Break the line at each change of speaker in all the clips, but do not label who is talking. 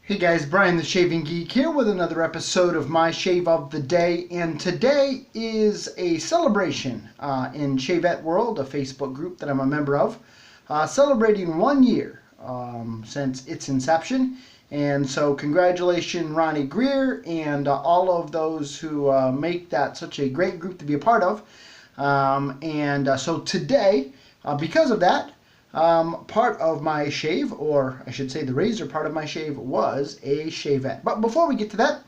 Hey guys, Brian the Shaving Geek here with another episode of my Shave of the Day, and today is a celebration in Shavette World, a Facebook group that I'm a member of, celebrating 1 year since its inception. And so congratulations Ronnie Greer and all of those who make that such a great group to be a part of. So today, because of that, part of my shave, or I should say the razor part of my shave, was a shavette. But before we get to that,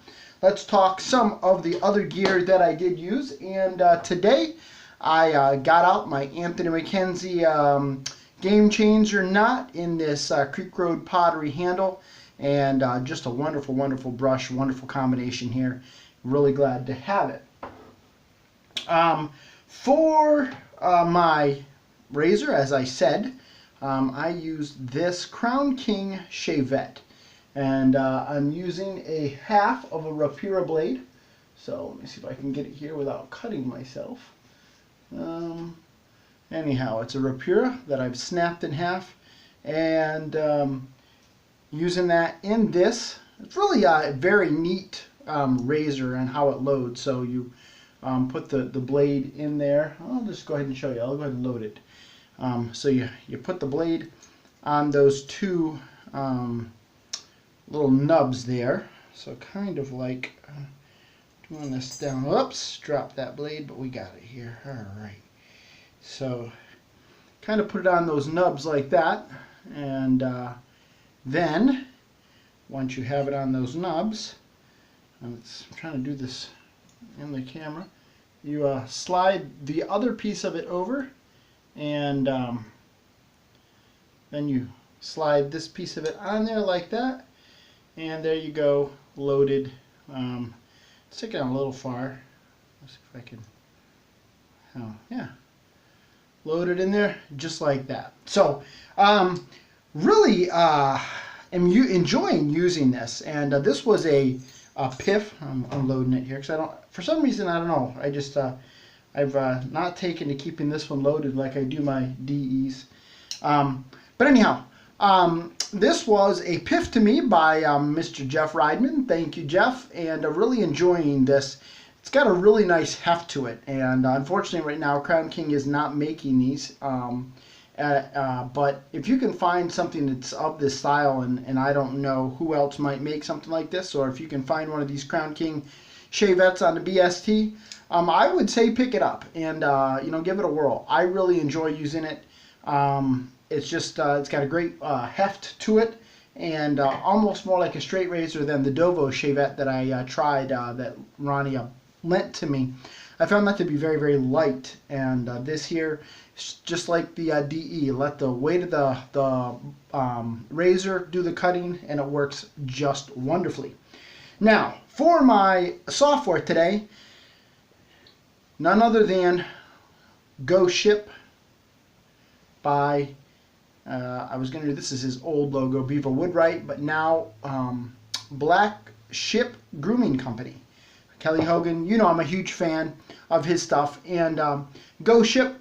let's talk some of the other gear that I did use. And today I got out my Anthony McKenzie Game Changer knot in this Creek Road Pottery handle, and just a wonderful, wonderful brush, wonderful combination here. Really glad to have it. For my razor, as I said, I used this Crown King Shavette, and I'm using a half of a Rapira blade. So let me see if I can get it here without cutting myself. Anyhow, it's a Rapira that I've snapped in half, and using that in this. It's really a very neat razor and how it loads. So you put the blade in there. I'll just go ahead and show you. I'll go ahead and load it. So you put the blade on those two little nubs there. So kind of like doing this down. Whoops, dropped that blade, but we got it here. All right. So kind of put it on those nubs like that, and then once you have it on those nubs, I'm trying to do this in the camera, you slide the other piece of it over, and then you slide this piece of it on there like that, and there you go, loaded. Stick it out a little far. Let's see if I can. Oh yeah, loaded in there just like that. So really am enjoying using this, and this was a PIF. I'm unloading it here because I don't, for some reason, I don't know, I just I've not taken to keeping this one loaded like I do my DEs. But anyhow, this was a PIF to me by Mr. Jeff Riedman. Thank you, Jeff, and really enjoying this. It's got a really nice heft to it, and unfortunately right now Crown King is not making these. But if you can find something that's of this style, and I don't know who else might make something like this, or if you can find one of these Crown King shavettes on the BST, I would say pick it up and give it a whirl. I really enjoy using it. It's just it's got a great heft to it, and almost more like a straight razor than the Dovo shavette that I tried that Ronnie lent to me. I found that to be very, very light, and this here, just like the DE, let the weight of the razor do the cutting, and it works just wonderfully. Now, for my software today, none other than Go Ship by, I was going to do, this is his old logo, Beaver Woodwright, but now Black Ship Grooming Company. Kelly Hogan, you know I'm a huge fan of his stuff. And Go Ship,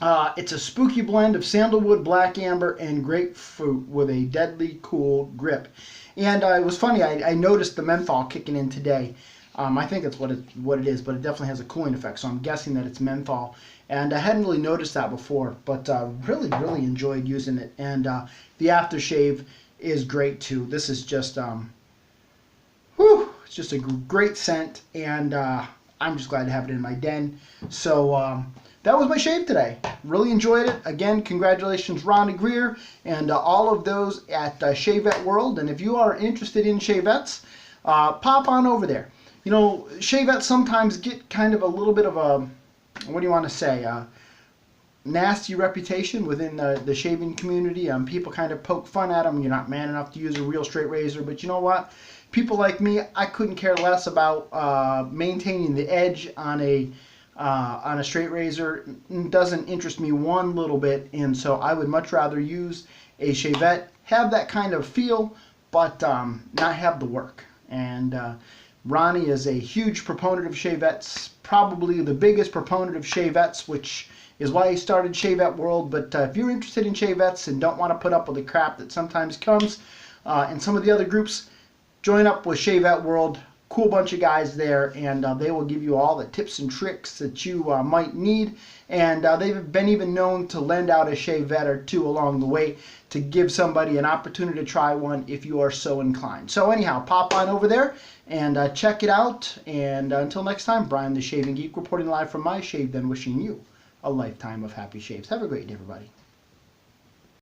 it's a spooky blend of sandalwood, black amber, and grapefruit with a deadly cool grip. And it was funny, I noticed the menthol kicking in today. I think that's what it is, but it definitely has a cooling effect, so I'm guessing that it's menthol. And I hadn't really noticed that before, but really, really enjoyed using it. And the aftershave is great too. This is just, it's just a great scent, and I'm just glad to have it in my den. So that was my shave today. Really enjoyed it. Again, congratulations Ronnie Greer and all of those at Shavette World. And if you are interested in shavettes, pop on over there. You know, shavettes sometimes get kind of a little bit of a, what do you want to say, nasty reputation within the shaving community. People kind of poke fun at them. You're not man enough to use a real straight razor, but you know what? People like me, I couldn't care less about maintaining the edge on a straight razor. It doesn't interest me one little bit, and so I would much rather use a shavette, have that kind of feel, but not have the work. And Ronnie is a huge proponent of shavettes, probably the biggest proponent of shavettes, which is why he started Shavette World. But if you're interested in shavettes and don't want to put up with the crap that sometimes comes and some of the other groups, join up with Shavette World. Cool bunch of guys there, and they will give you all the tips and tricks that you might need. And they've been even known to lend out a Shavette or two along the way to give somebody an opportunity to try one if you are so inclined. So anyhow, pop on over there and check it out. And until next time, Brian the Shaving Geek reporting live from my shave den, wishing you a lifetime of happy shaves. Have a great day, everybody.